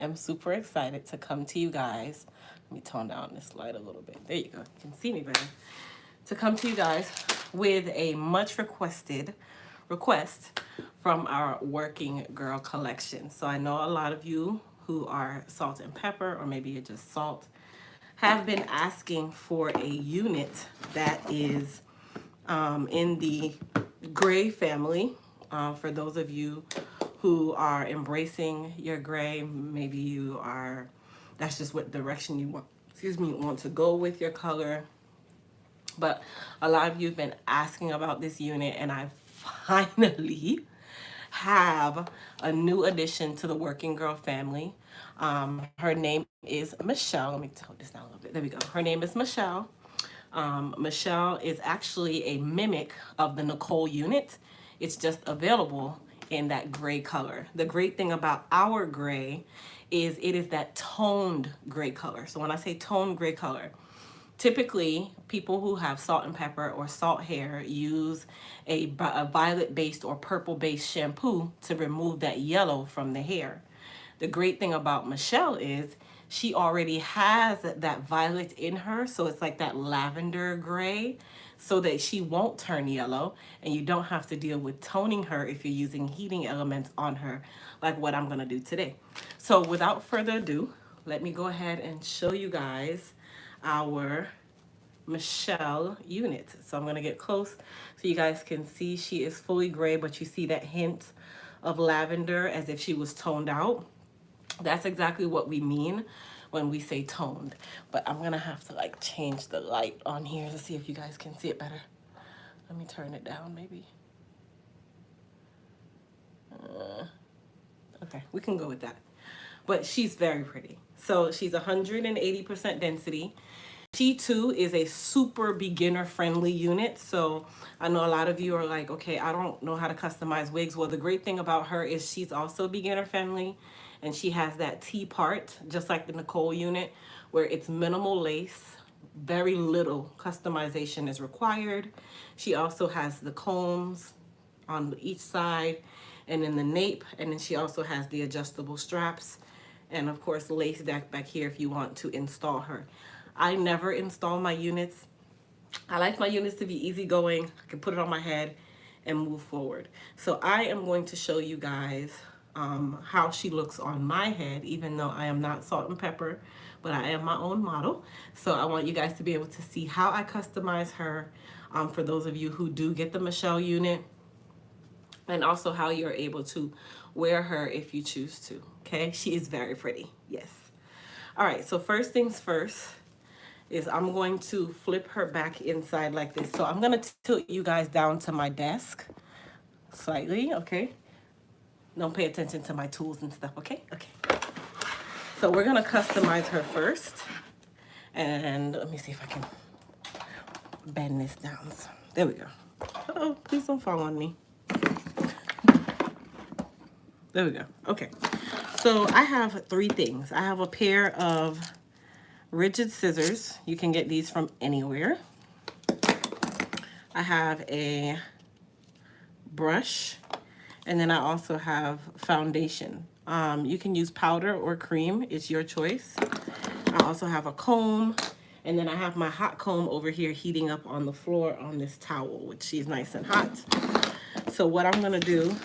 am super excited to come to you guys. Let me tone down this light a little bit. There you go. You can see me better. To come to you guys with a much requested request from our Working Girl collection. So I know a lot of you who are salt and pepper, or maybe you're just salt, have been asking for a unit that is in the gray family. For those of you who are embracing your gray, maybe you are, that's just what direction you want, want to go with your color. But a lot of you have been asking about this unit, and I finally have a new addition to the Working Girl family. Her name is Michelle. Let me hold this down a little bit. There we go. Her name is Michelle. Michelle is actually a mimic of the Nicole unit. It's just available in that gray color. The great thing about our gray is it is that toned gray color. So when I say toned gray color, typically people who have salt and pepper or salt hair use a violet based or purple based shampoo to remove that yellow from the hair. The great thing about Michelle is she already has that violet in her, so it's like that lavender gray, so that she won't turn yellow, and you don't have to deal with toning her if you're using heating elements on her, like what I'm gonna do today. So without further ado, let me go ahead and show you guys our Michelle unit. So I'm gonna get close so you guys can see she is fully gray, but you see that hint of lavender as if she was toned out. That's exactly what we mean when we say toned. But I'm gonna have to like change the light on here to see if you guys can see it better. Let me turn it down maybe. Okay, we can go with that. But she's very pretty. So she's 180% density. She too is a super beginner friendly unit. So I know a lot of you are like, okay, I don't know how to customize wigs. Well, the great thing about her is she's also beginner friendly, and she has that T part, just like the Nicole unit, where it's minimal lace, very little customization is required. She also has the combs on each side and in the nape, and then she also has the adjustable straps, and of course lace back here if you want to install her. I never install my units. I like my units to be easygoing. I can put it on my head and move forward. So I am going to show you guys how she looks on my head, even though I am not salt and pepper, but I am my own model. So I want you guys to be able to see how I customize her, for those of you who do get the Michelle unit, and also how you're able to wear her if you choose to. Okay, she is very pretty. Yes. All right, so first things first is I'm going to flip her back inside like this. So I'm gonna tilt you guys down to my desk slightly, okay? Don't pay attention to my tools and stuff, okay? Okay. So we're gonna customize her first. And let me see if I can bend this down. So, there we go. Uh-oh, please don't fall on me. There we go. Okay. So I have three things. I have a pair of rigid scissors. You can get these from anywhere. I have a brush, and then I also have foundation. You can use powder or cream, it's your choice. I also have a comb, and then I have my hot comb over here heating up on the floor on this towel, which is nice and hot. So what I'm gonna do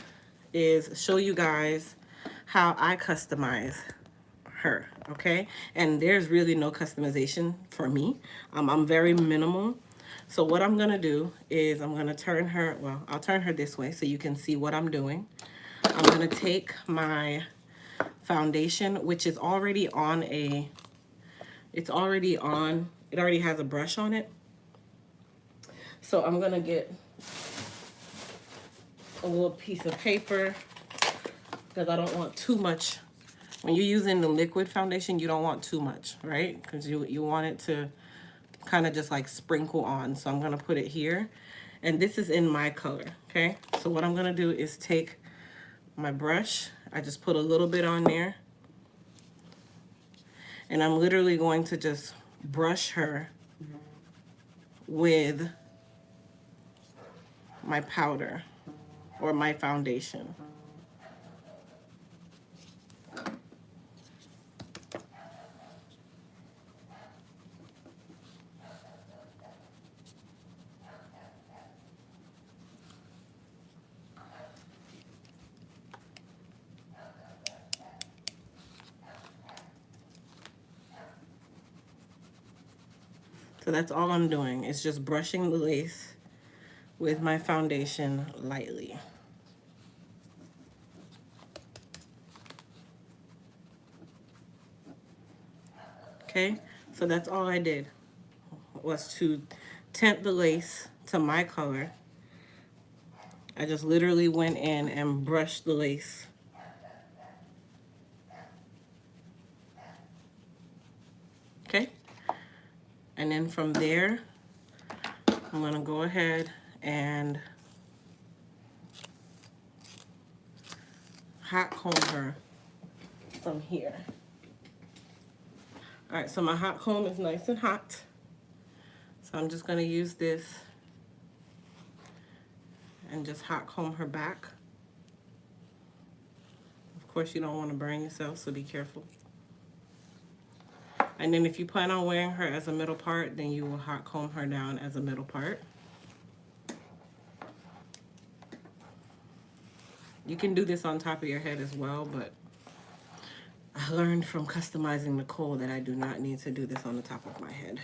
is show you guys how I customize her, okay? And there's really no customization for me. I'm very minimal. So what I'm gonna do is I'm gonna turn her, well, I'll turn her this way so you can see what I'm doing. I'm gonna take my foundation, which is already on a, it already has a brush on it. So I'm gonna get a little piece of paper because I don't want too much. When you're using the liquid foundation, you don't want too much, right? Because you want it to kind of just like sprinkle on. So I'm gonna put it here. And this is in my color, okay? So what I'm gonna do is take my brush. I just put a little bit on there. And I'm literally going to just brush her with my powder or my foundation. So that's all I'm doing. It's just brushing the lace with my foundation lightly. Okay, so that's all I did, was to tint the lace to my color. I just literally went in and brushed the lace. Okay, and then from there, I'm gonna go ahead and hot comb her from here. All right, so my hot comb is nice and hot. So I'm just gonna use this and just hot comb her back. Of course, you don't want to burn yourself, so be careful. And then if you plan on wearing her as a middle part, then you will hot comb her down as a middle part. You can do this on top of your head as well, but I learned from customizing Nicole that I do not need to do this on the top of my head.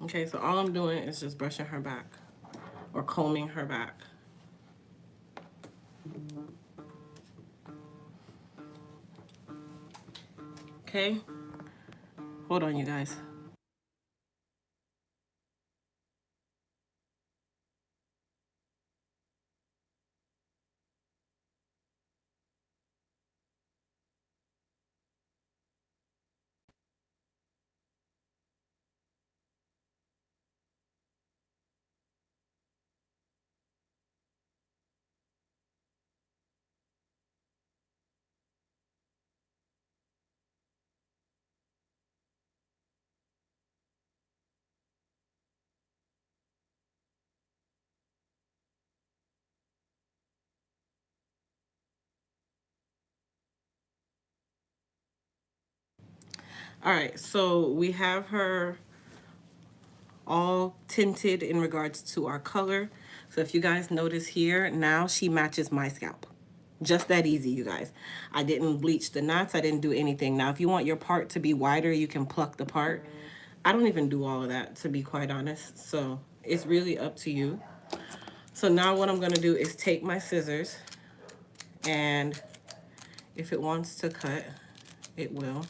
Okay, so all I'm doing is just brushing her back or combing her back. Okay, hold on, you guys. All right, so we have her all tinted in regards to our color. So if you guys notice here, now she matches my scalp. Just that easy, you guys. I didn't bleach the knots. I didn't do anything. Now, if you want your part to be wider, you can pluck the part. I don't even do all of that, to be quite honest. So it's really up to you. So now what I'm going to do is take my scissors, and if it wants to cut, it will.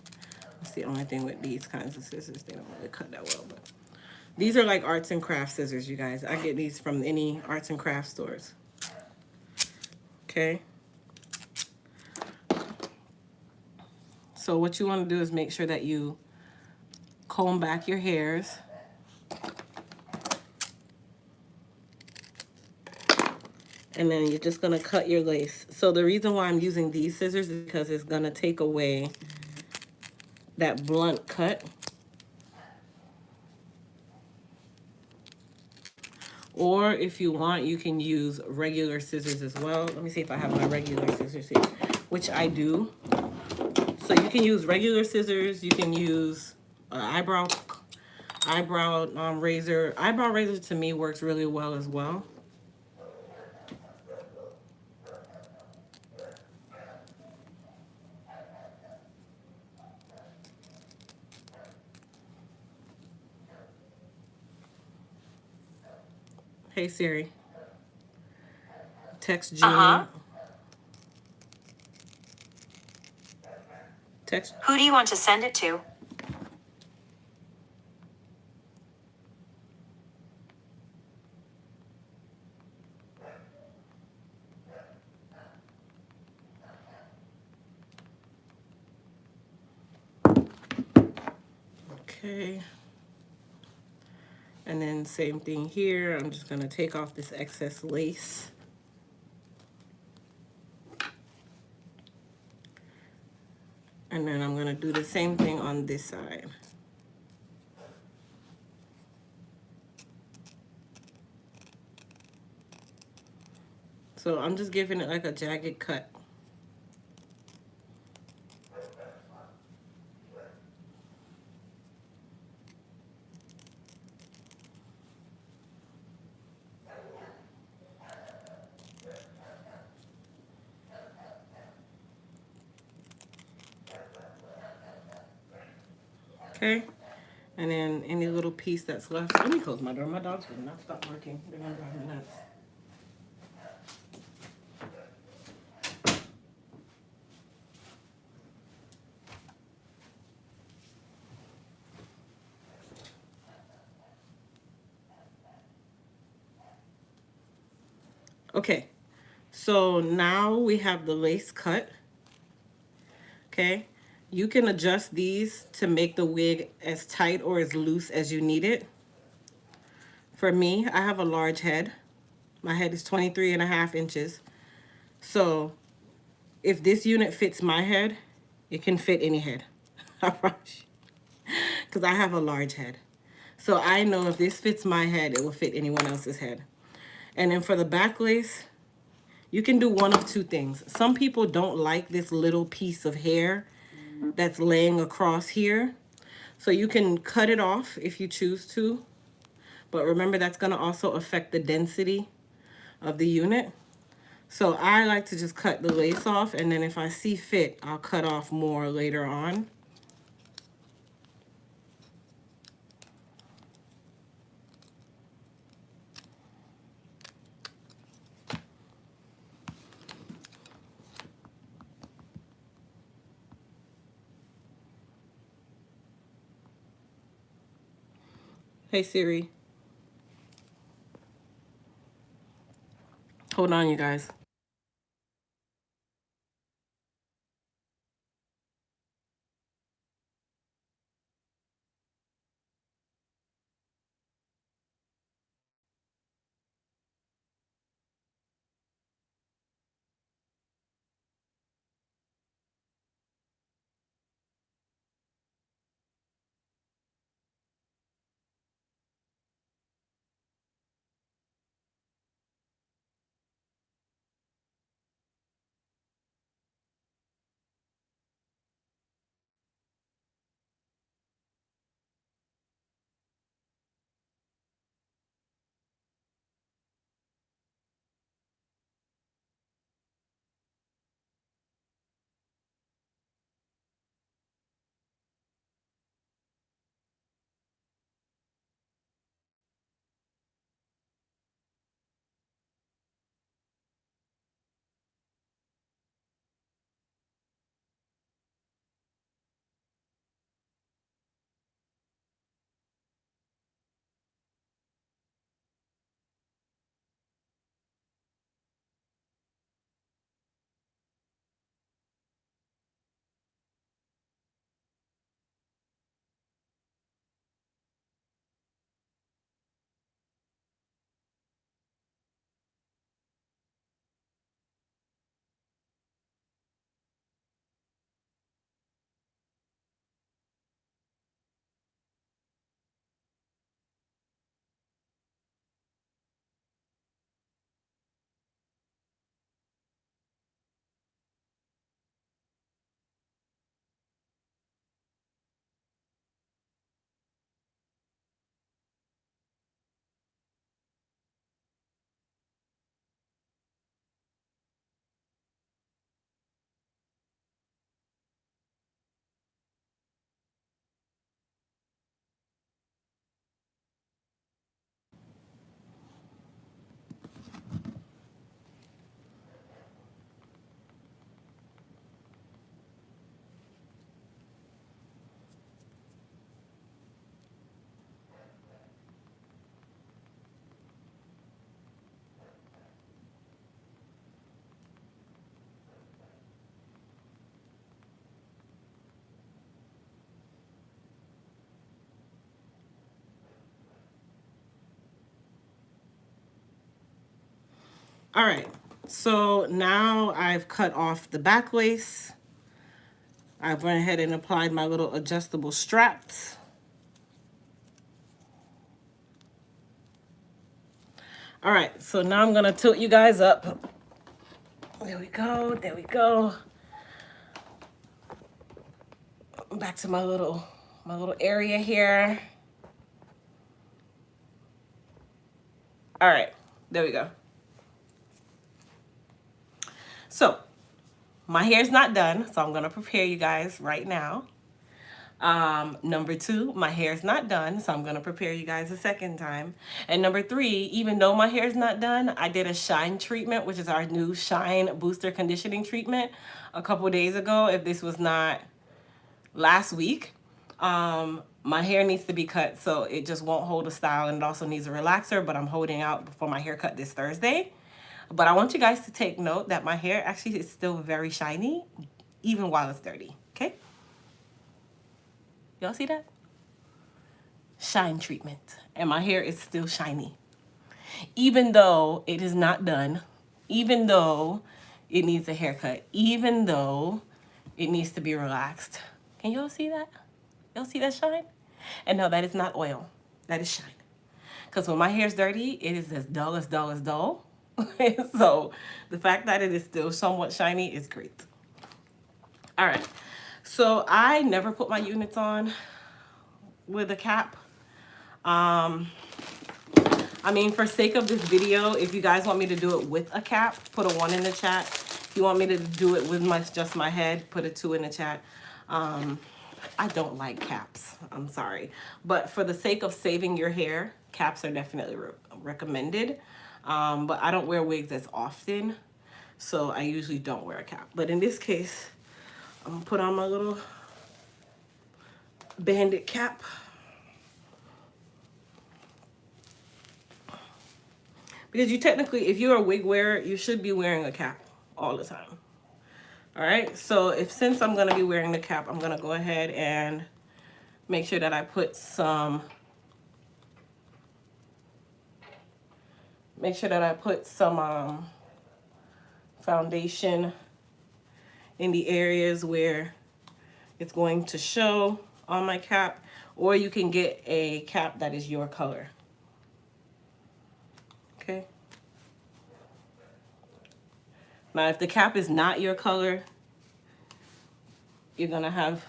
That's the only thing with these kinds of scissors. They don't really cut that well, but these are like arts and crafts scissors, you guys. I get these from any arts and crafts stores. Okay. So what you want to do is make sure that you comb back your hairs. And then you're just going to cut your lace. So the reason why I'm using these scissors is because it's going to take away that blunt cut. Or if you want, you can use regular scissors as well. Let me see if I have my regular scissors here, which I do. So you can use regular scissors. You can use eyebrow razor. Eyebrow razor to me works really well as well. Hey Siri, text Junior. Text. Who do you want to send it to? Okay. And then same thing here. I'm just going to take off this excess lace. And then I'm going to do the same thing on this side. So I'm just giving it like a jagged cut. Okay? And then any little piece that's left. Let me close my door. My dogs will not stop barking. They're gonna drive me nuts. Okay, so now we have the lace cut. Okay, you can adjust these to make the wig as tight or as loose as you need it. For me, I have a large head. My head is 23.5 inches. So if this unit fits my head, it can fit any head. I promise you. Because I have a large head. So I know if this fits my head, it will fit anyone else's head. And then for the back lace, you can do one of two things. Some people don't like this little piece of hair that's laying across here. So you can cut it off if you choose to. But remember, that's going to also affect the density of the unit. So I like to just cut the lace off, and then if I see fit, I'll cut off more later on. Hey Siri. Hold on, you guys. All right, so now I've cut off the back lace. I went ahead and applied my little adjustable straps. All right, so now I'm gonna tilt you guys up. There we go, there we go. Back to my little area here. All right, there we go. So my hair's not done, so I'm gonna prepare you guys right now. Number two, my hair is not done, so I'm going to prepare you guys a second time. And number three, even though my hair is not done, I did a shine treatment, which is our new shine booster conditioning treatment a couple days ago. If this was not last week, my hair needs to be cut so it just won't hold a style, and it also needs a relaxer, but I'm holding out for my haircut this Thursday. But I want you guys to take note that my hair actually is still very shiny, even while it's dirty, okay? Y'all see that? Shine treatment. And my hair is still shiny. Even though it is not done, even though it needs a haircut, even though it needs to be relaxed. Can y'all see that? Y'all see that shine? And no, that is not oil. That is shine. Because when my hair's dirty, it is as dull as dull as dull. So the fact that it is still somewhat shiny is great. All right. So I never put my units on with a cap. I mean, for sake of this video, if you guys want me to do it with a cap, put a 1 in the chat. If you want me to do it with just my head, put a 2 in the chat. I don't like caps. I'm sorry. But for the sake of saving your hair, caps are definitely recommended. But I don't wear wigs as often, so I usually don't wear a cap. But in this case, I'm gonna put on my little bandit cap. Because you technically, if you're a wig wearer, you should be wearing a cap all the time. All right, so since I'm gonna be wearing the cap, I'm gonna go ahead and make sure that I put some, foundation in the areas where it's going to show on my cap, or you can get a cap that is your color. Okay. Now, if the cap is not your color, you're gonna have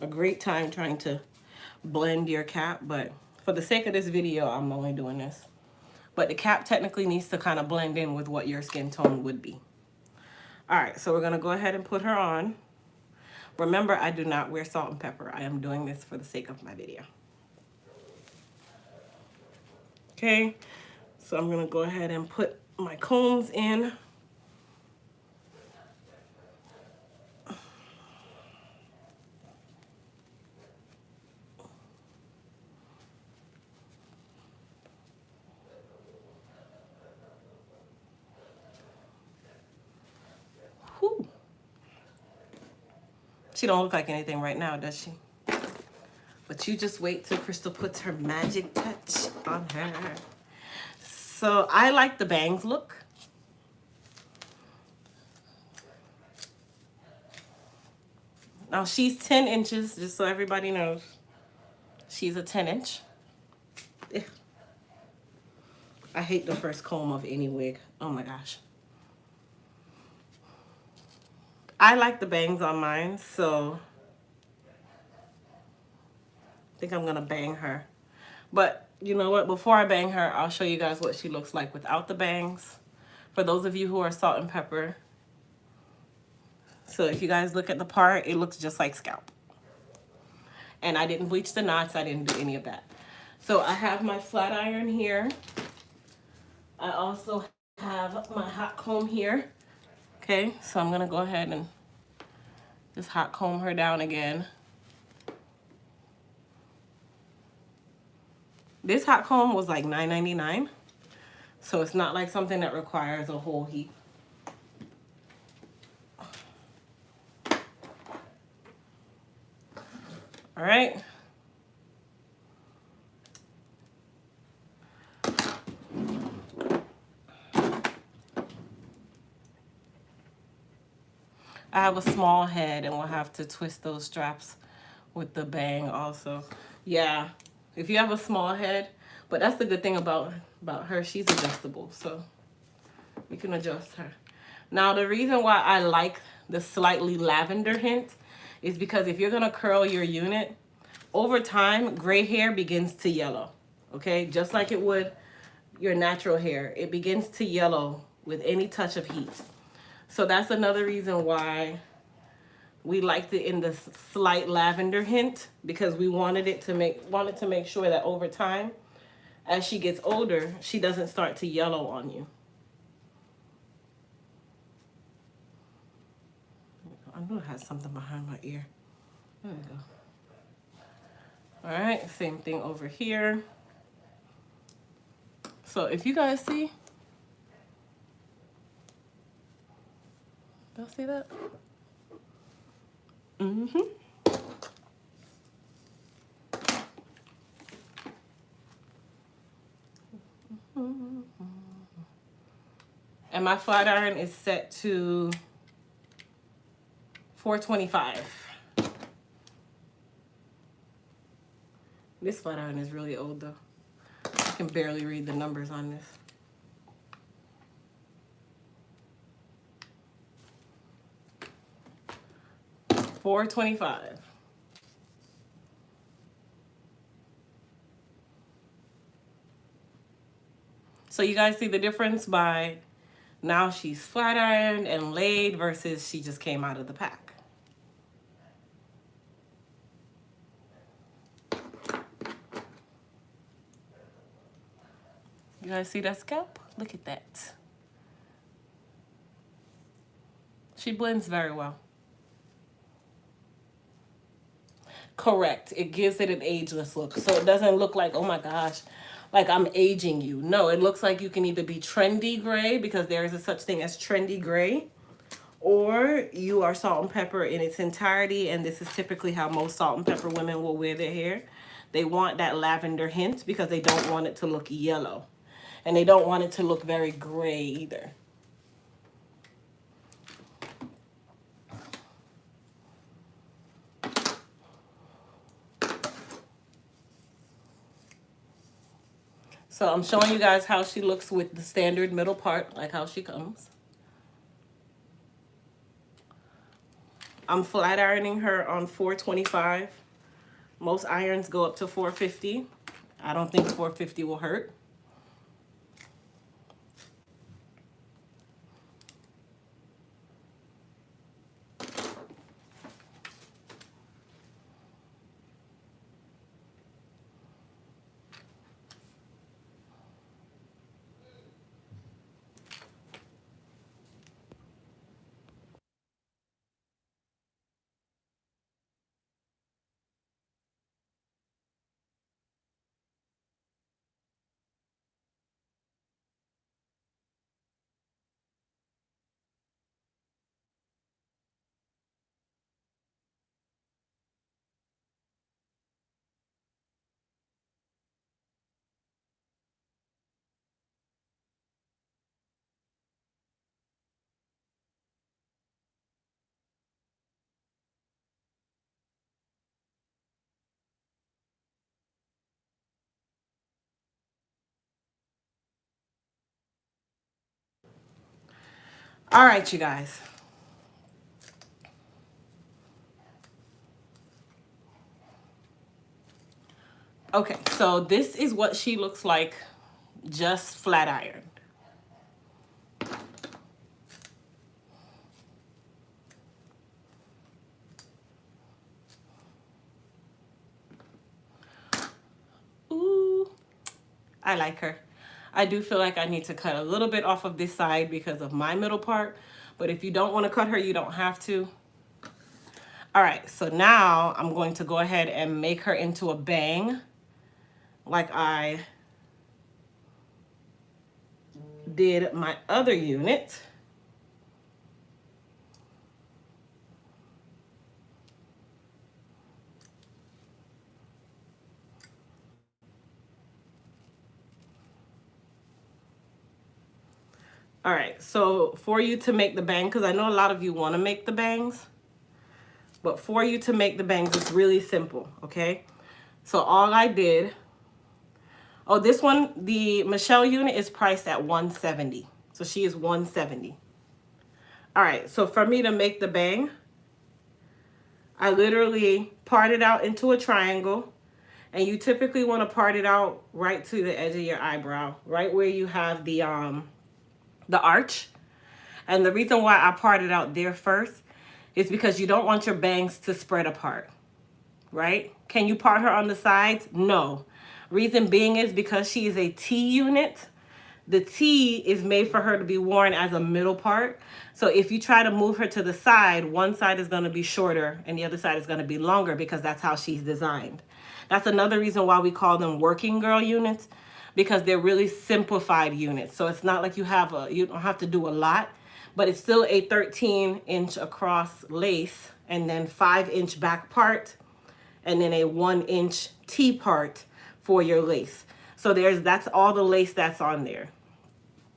a great time trying to blend your cap, but for the sake of this video, I'm only doing this. But the cap technically needs to kind of blend in with what your skin tone would be. All right, so we're gonna go ahead and put her on. Remember, I do not wear salt and pepper. I am doing this for the sake of my video. Okay, so I'm gonna go ahead and put my combs in. Whew. She don't look like anything right now, does she? But you just wait till Crystal puts her magic touch on her. So I like the bangs look. Now she's 10 inches, just so everybody knows. She's a 10-inch. I hate the first comb of any wig. Oh my gosh. I like the bangs on mine, so I think I'm gonna bang her. But you know what? Before I bang her, I'll show you guys what she looks like without the bangs. For those of you who are salt and pepper. So if you guys look at the part, it looks just like scalp. And I didn't bleach the knots. I didn't do any of that. So I have my flat iron here. I also have my hot comb here. Okay, so I'm gonna go ahead and just hot comb her down again. This hot comb was like $9.99, so it's not like something that requires a whole heap. All right. I have a small head and we'll have to twist those straps with the bang also. Yeah, if you have a small head, but that's the good thing about her, she's adjustable, so we can adjust her. Now the reason why I like the slightly lavender hint is because if you're gonna curl your unit, over time, gray hair begins to yellow, okay? Just like it would your natural hair. It begins to yellow with any touch of heat. So that's another reason why We liked it in the slight lavender hint because we wanted to make sure that over time, as she gets older, she doesn't start to yellow on you. I knew it had something behind my ear. There we go. All right, same thing over here. So if you guys see, y'all see that? Mm-hmm. And my flat iron is set to 425. This flat iron is really old though. I can barely read the numbers on this. $4.25. So you guys see the difference by now she's flat ironed and laid versus she just came out of the pack. You guys see that scalp? Look at that. She blends very well. Correct. It gives it an ageless look. So it doesn't look like, oh my gosh, like I'm aging you. No, it looks like you can either be trendy gray, because there is a such thing as trendy gray, or you are salt and pepper in its entirety. And this is typically how most salt and pepper women will wear their hair. They want that lavender hint because they don't want it to look yellow. And they don't want it to look very gray either. So I'm showing you guys how she looks with the standard middle part, like how she comes. I'm flat ironing her on 425. Most irons go up to 450. I don't think 450 will hurt. All right, you guys. Okay, so this is what she looks like just flat ironed. Ooh, I like her. I do feel like I need to cut a little bit off of this side because of my middle part. But if you don't want to cut her, you don't have to. All right, so now I'm going to go ahead and make her into a bang like I did my other unit. All right, so for you to make the bang, because I know a lot of you want to make the bangs, but for you to make the bangs, it's really simple, okay? So all I did, oh, this one, the Michelle unit is priced at $170. So she is $170. All right, so for me to make the bang, I literally part it out into a triangle, and you typically want to part it out right to the edge of your eyebrow, right where you have the arch. And the reason why I part it out there first It's because you don't want your bangs to spread apart, right? Can you part her on the sides? No. Reason being is because she is a T unit. The T is made for her to be worn as a middle part. So if you try to move her to the side, one side is going to be shorter and the other side is going to be longer because that's how she's designed. That's another reason why we call them working girl units, because they're really simplified units. So it's not like you don't have to do a lot, but it's still a 13-inch across lace and then 5-inch back part and then a 1-inch T part for your lace. So that's all the lace that's on there.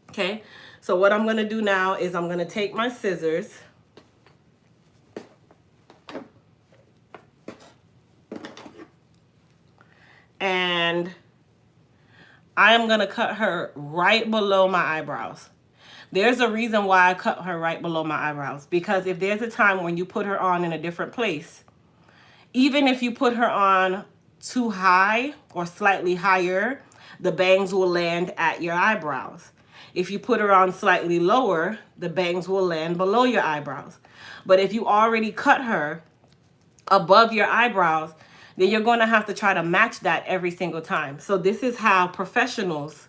Okay, so what I'm gonna do now is I'm gonna take my scissors and I am gonna cut her right below my eyebrows. There's a reason why I cut her right below my eyebrows, because if there's a time when you put her on in a different place, even if you put her on too high or slightly higher, the bangs will land at your eyebrows. If you put her on slightly lower, the bangs will land below your eyebrows. But if you already cut her above your eyebrows, then you're going to have to try to match that every single time. So this is how professionals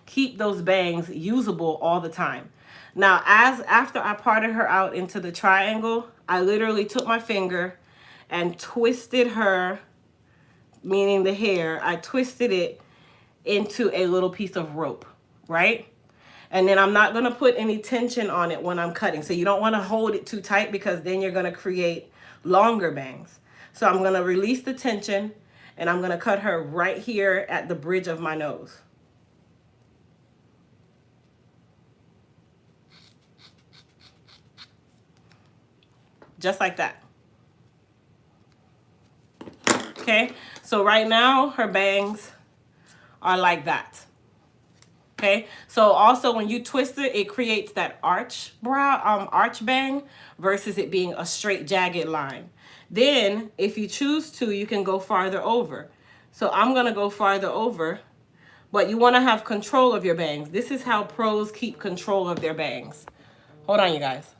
keep those bangs usable all the time. Now, after I parted her out into the triangle, I literally took my finger and twisted her, meaning the hair, I twisted it into a little piece of rope, right? And then I'm not going to put any tension on it when I'm cutting. So you don't want to hold it too tight because then you're going to create longer bangs. So I'm going to release the tension and I'm going to cut her right here at the bridge of my nose. Just like that. Okay, so right now her bangs are like that. Okay, so also when you twist it, it creates that arch bang versus it being a straight jagged line. Then if you choose to, you can go farther over. So I'm gonna go farther over, but you wanna have control of your bangs. This is how pros keep control of their bangs. Hold on, you guys.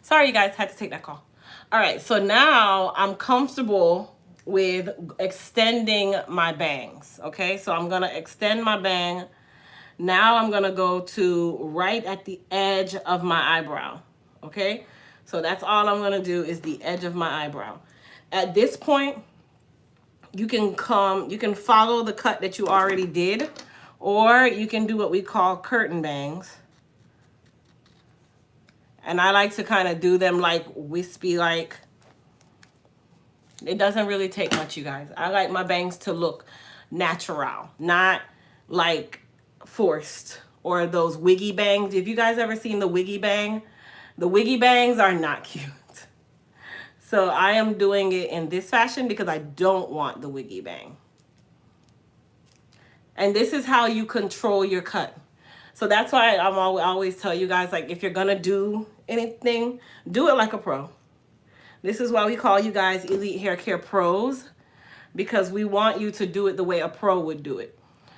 Sorry, you guys, had to take that call. All right, so now I'm comfortable with extending my bangs. Okay, so I'm gonna extend my bang. Now I'm gonna go to right at the edge of my eyebrow. Okay, so that's all I'm gonna do is the edge of my eyebrow. At this point, you can follow the cut that you already did, or you can do what we call curtain bangs. And I like to kind of do them like wispy, like. It doesn't really take much, you guys. I like my bangs to look natural, not like forced or those wiggy bangs. If you guys ever seen the wiggy bang, the wiggy bangs are not cute. So I am doing it in this fashion because I don't want the wiggy bang. And this is how you control your cut. So that's why I always tell you guys, like, if you're gonna do anything, do it like a pro. This is why we call you guys Elite Hair Care Pros, because we want you to do it the way a pro would do it.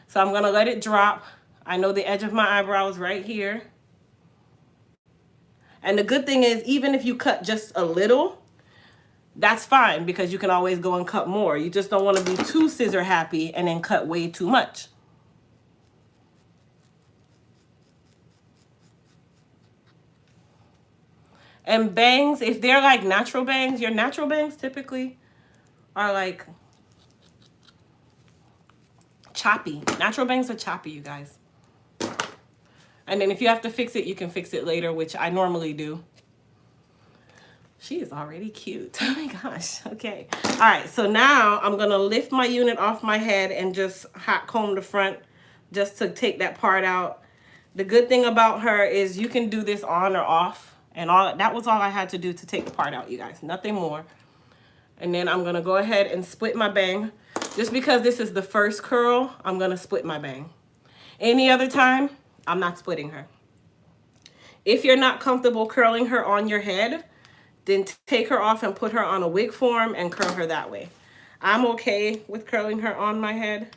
So I'm gonna let it drop. I know the edge of my eyebrow is right here. And the good thing is, even if you cut just a little, that's fine because you can always go and cut more. You just don't want to be too scissor happy and then cut way too much. And bangs, if they're like natural bangs, your natural bangs typically are like choppy. Natural bangs are choppy, you guys. And then if you have to fix it, you can fix it later, which I normally do. She is already cute. Oh my gosh. Okay. All right. So now I'm going to lift my unit off my head and just hot comb the front just to take that part out. The good thing about her is you can do this on or off. And all that was all I had to do to take the part out, you guys. Nothing more. And then I'm going to go ahead and split my bang. Just because this is the first curl, I'm going to split my bang. Any other time, I'm not splitting her. If you're not comfortable curling her on your head, then take her off and put her on a wig form and curl her that way. I'm okay with curling her on my head.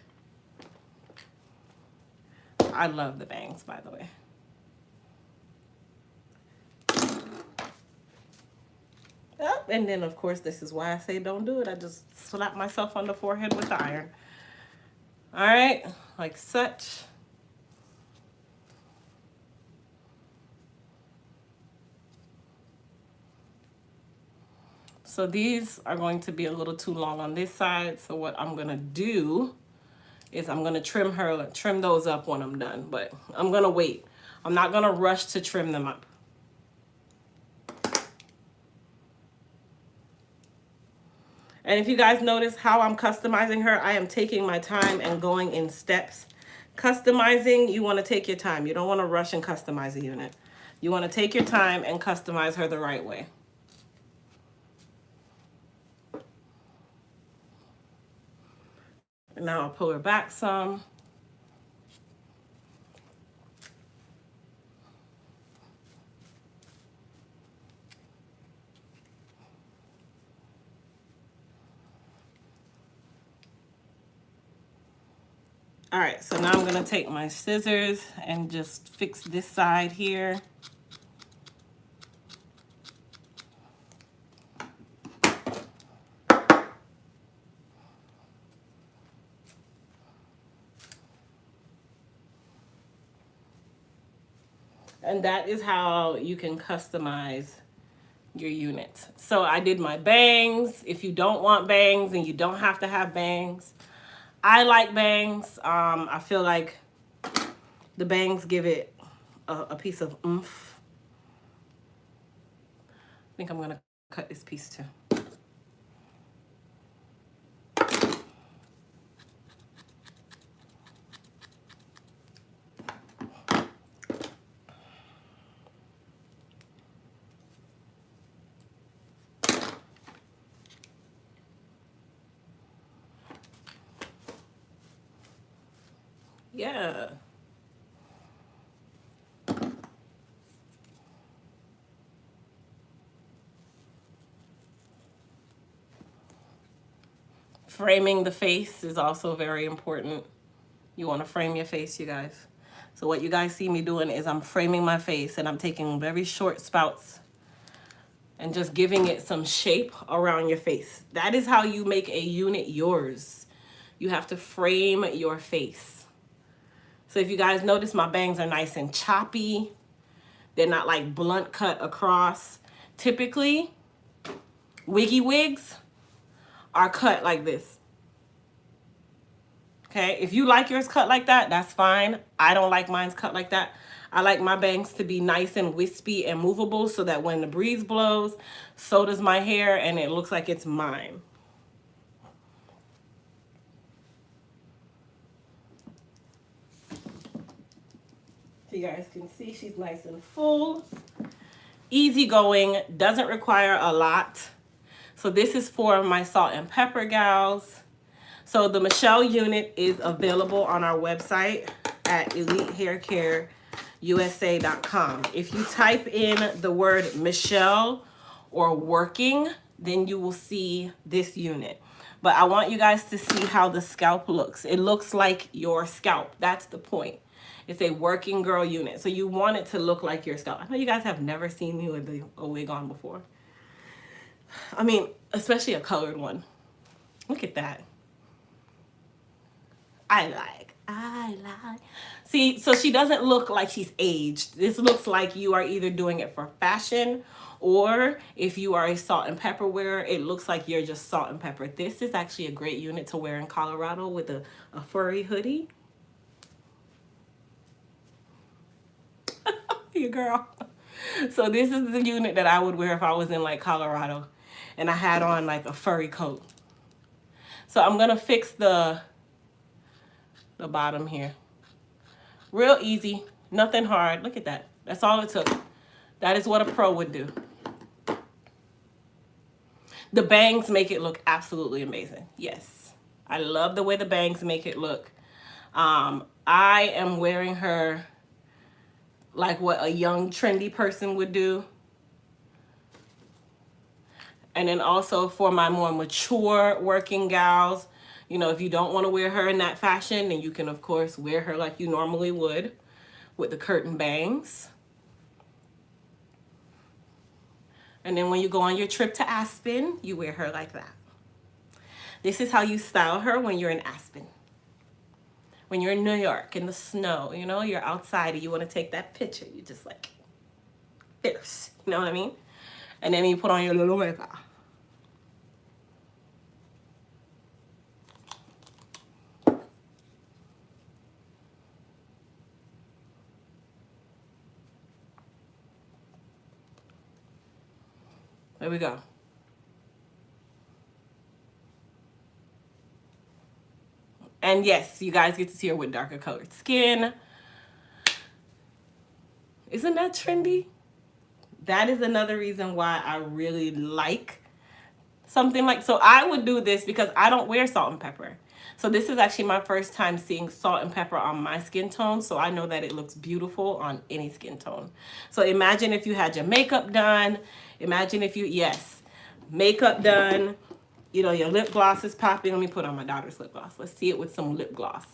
I love the bangs, by the way. Oh, and then, of course, this is why I say don't do it. I just slap myself on the forehead with the iron. All right, like such. So these are going to be a little too long on this side. So what I'm gonna do is I'm gonna trim those up when I'm done, but I'm gonna wait. I'm not gonna rush to trim them up. And if you guys notice how I'm customizing her, I am taking my time and going in steps. Customizing, you wanna take your time. You don't wanna rush and customize a unit. You wanna take your time and customize her the right way. And now I'll pull her back some. All right, so now I'm gonna take my scissors and just fix this side here. And that is how you can customize your units. So I did my bangs. If you don't want bangs and you don't have to have bangs, I like bangs. I feel like the bangs give it a piece of oomph. I think I'm gonna cut this piece too. Yeah. Framing the face is also very important. You want to frame your face, you guys. So what you guys see me doing is I'm framing my face and I'm taking very short spouts and just giving it some shape around your face. That is how you make a unit yours. You have to frame your face. So if you guys notice, my bangs are nice and choppy. They're not like blunt cut across. Typically, wiggy wigs are cut like this. Okay, if you like yours cut like that, that's fine. I don't like mine's cut like that. I like my bangs to be nice and wispy and movable so that when the breeze blows, so does my hair and it looks like it's mine. So you guys can see she's nice and full. Easy going, doesn't require a lot. So this is for my salt and pepper gals. So the Michelle unit is available on our website at elitehaircareusa.com. If you type in the word Michelle or working, then you will see this unit. But I want you guys to see how the scalp looks. It looks like your scalp. That's the point. It's a working girl unit. So you want it to look like your scalp. I know you guys have never seen me with a wig on before. I mean, especially a colored one. Look at that. I like. See, so she doesn't look like she's aged. This looks like you are either doing it for fashion, or if you are a salt and pepper wearer, it looks like you're just salt and pepper. This is actually a great unit to wear in Colorado with a furry hoodie. Your girl. So this is the unit that I would wear if I was in like Colorado and I had on like a furry coat. So I'm gonna fix the bottom here. Real easy, nothing hard. Look at that. That's all it took. That is what a pro would do. The bangs make it look absolutely amazing. Yes, I love the way the bangs make it look. I am wearing her like what a young trendy person would do. And then also for my more mature working gals, you know, if you don't want to wear her in that fashion, then you can of course wear her like you normally would with the curtain bangs. And then when you go on your trip to Aspen, you wear her like that. This is how you style her when you're in Aspen. When you're in New York in the snow, you know, you're outside and you want to take that picture. You just like fierce, you know what I mean? And then you put on your little wig. There we go. And yes, you guys get to see her with darker colored skin. Isn't that trendy? That is another reason why I really like something like, so I would do this because I don't wear salt and pepper. So this is actually my first time seeing salt and pepper on my skin tone. So I know that it looks beautiful on any skin tone. So imagine if you had your makeup done. Imagine if you, yes, makeup done. You know, your lip gloss is popping. Let me put on my daughter's lip gloss. Let's see it with some lip gloss.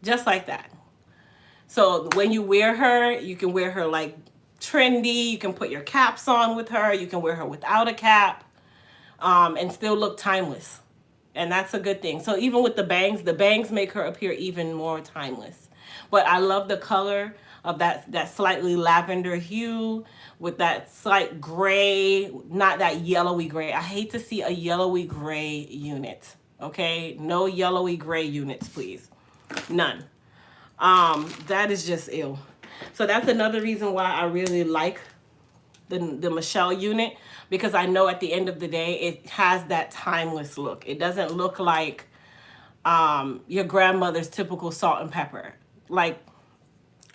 Just like that. So when you wear her, you can wear her like trendy. You can put your caps on with her. You can wear her without a cap and still look timeless. And that's a good thing. So even with the bangs make her appear even more timeless. But I love the color of that slightly lavender hue with that slight gray, not that yellowy gray. I hate to see a yellowy gray unit. Okay? No yellowy gray units, please. None. That is just ill. So that's another reason why I really like the Michelle unit, because I know at the end of the day it has that timeless look. It doesn't look like your grandmother's typical salt and pepper. Like,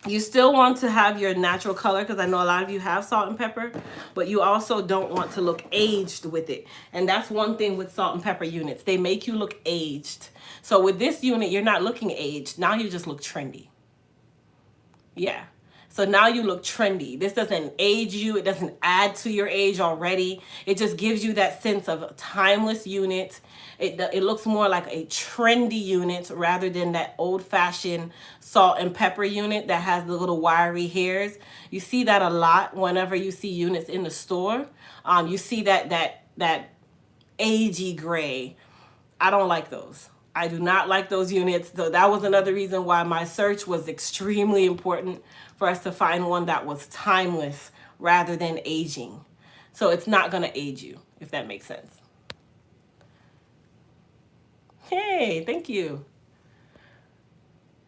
you still want to have your natural color, because I know a lot of you have salt and pepper, but you also don't want to look aged with it. And that's one thing with salt and pepper units. They make you look aged. So with this unit, you're not looking aged. Now you just look trendy. Yeah. So now you look trendy. This doesn't age you. It doesn't add to your age already. It just gives you that sense of a timeless unit. It looks more like a trendy unit rather than that old-fashioned salt and pepper unit that has the little wiry hairs. You see that a lot whenever you see units in the store. You see that agey gray. I don't like those. I do not like those units. So that was another reason why my search was extremely important, for us to find one that was timeless rather than aging. So it's not going to age you, if that makes sense. Hey, thank you.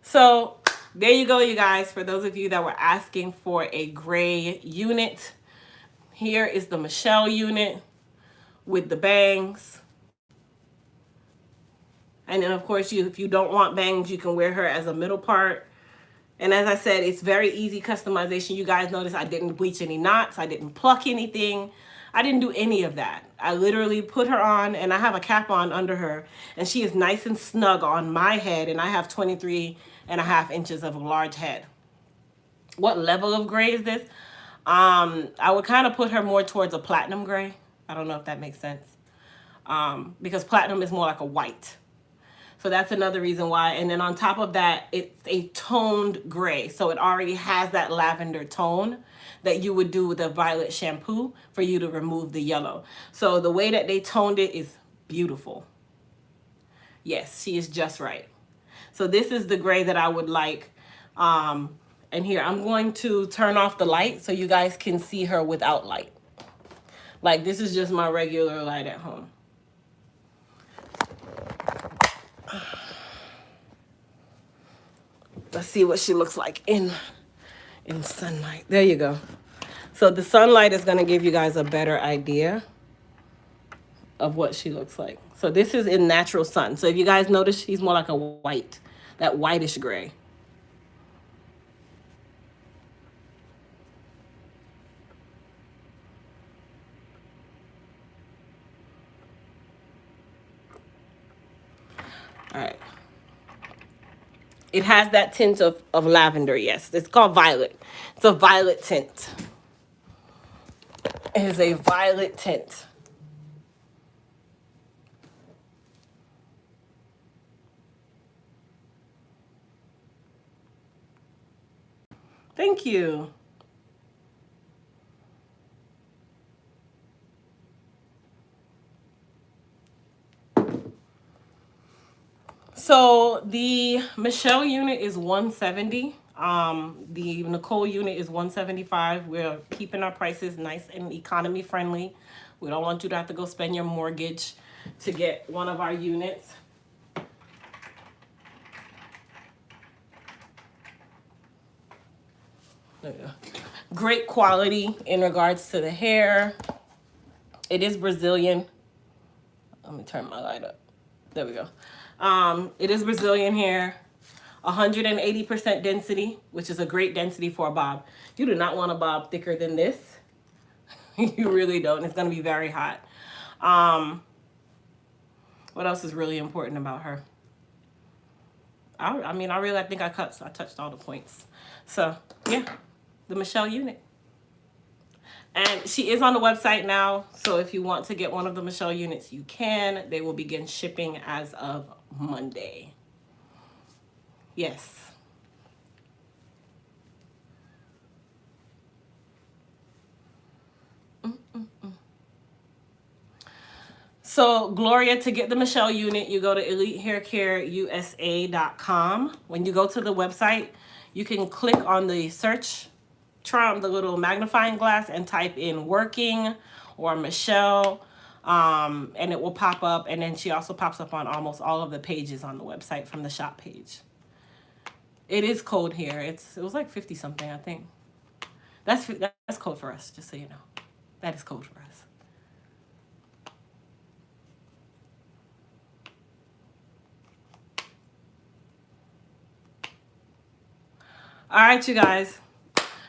So there you go, you guys. For those of you that were asking for a gray unit, here is the Michelle unit with the bangs. And then, of course, if you don't want bangs, you can wear her as a middle part. And as I said, it's very easy customization. You guys notice I didn't bleach any knots. I didn't pluck anything. I didn't do any of that. I literally put her on, and I have a cap on under her, and she is nice and snug on my head, and I have 23.5 inches of a large head. What level of gray is this? I would kind of put her more towards a platinum gray. I don't know if that makes sense. Because platinum is more like a white. So that's another reason why. And then on top of that, it's a toned gray. So it already has that lavender tone that you would do with a violet shampoo for you to remove the yellow. So the way that they toned it is beautiful. Yes, she is just right. So this is the gray that I would like. And here, I'm going to turn off the light so you guys can see her without light. Like, this is just my regular light at home. Let's see what she looks like in sunlight. There you go. So the sunlight is going to give you guys a better idea of what she looks like. So this is in natural sun. So if you guys notice, she's more like a white, that whitish gray. All right. It has that tint of lavender, yes. It's called violet. It's a violet tint. It is a violet tint. Thank you. So the Michelle unit is 170. The Nicole unit is 175. We're keeping our prices nice and economy friendly. We don't want you to have to go spend your mortgage to get one of our units. There you go. Great quality in regards to the hair. It is Brazilian. Let me turn my light up. There we go. It is Brazilian hair. 180% density, which is a great density for a bob. You do not want a bob thicker than this. You really don't. It's going to be very hot. What else is really important about her? I mean, I think I touched all the points. So, yeah, the Michelle unit. And she is on the website now, so if you want to get one of the Michelle units, you can. They will begin shipping as of Monday. Yes. So, Gloria, to get the Michelle unit, you go to elitehaircareusa.com. When you go to the website, you can click on the search term, the little magnifying glass, and type in working or Michelle, and it will pop up. And then she also pops up on almost all of the pages on the website from the shop page. It is cold here. It was like 50 something, I think. That's cold for us, just so you know. That is cold for us. All right, you guys.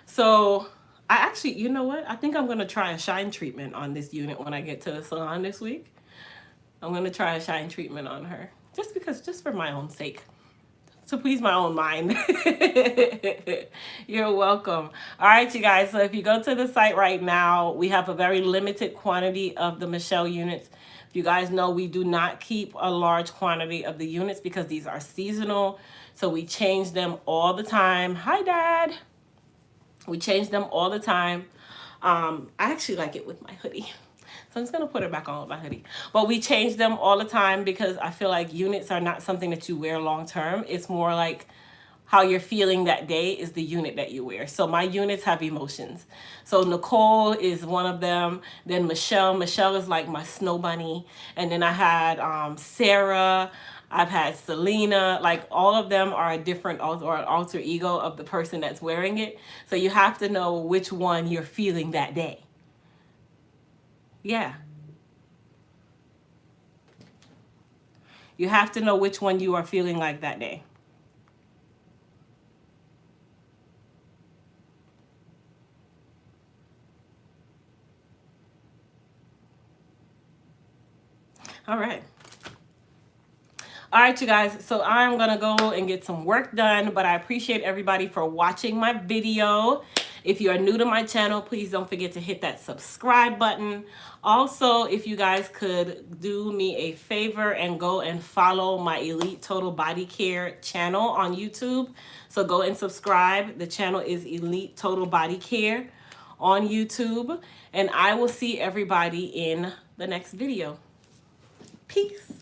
So I actually, you know what? I think I'm going to try a shine treatment on this unit when I get to the salon this week. I'm going to try a shine treatment on her. Just for my own sake. To please my own mind. You're welcome. All right, you guys. So if you go to the site right now, we have a very limited quantity of the Michelle units. If you guys know, we do not keep a large quantity of the units because these are seasonal. So we change them all the time. Hi, Dad. We change them all the time. I actually like it with my hoodie. So I'm just going to put it back on with my hoodie. But we change them all the time because I feel like units are not something that you wear long term. It's more like how you're feeling that day is the unit that you wear. So my units have emotions. So Nicole is one of them. Then Michelle. Michelle is like my snow bunny. And then I had Sarah. I've had Selena. Like all of them are a different or an alter ego of the person that's wearing it. So you have to know which one you're feeling that day. Yeah. You have to know which one you are feeling like that day. All right. All right, you guys, so I'm gonna go and get some work done, but I appreciate everybody for watching my video. If you are new to my channel, please don't forget to hit that subscribe button. Also, if you guys could do me a favor and go and follow my Elite Total Body Care channel on YouTube. So go and subscribe. The channel is Elite Total Body Care on YouTube. And I will see everybody in the next video. Peace.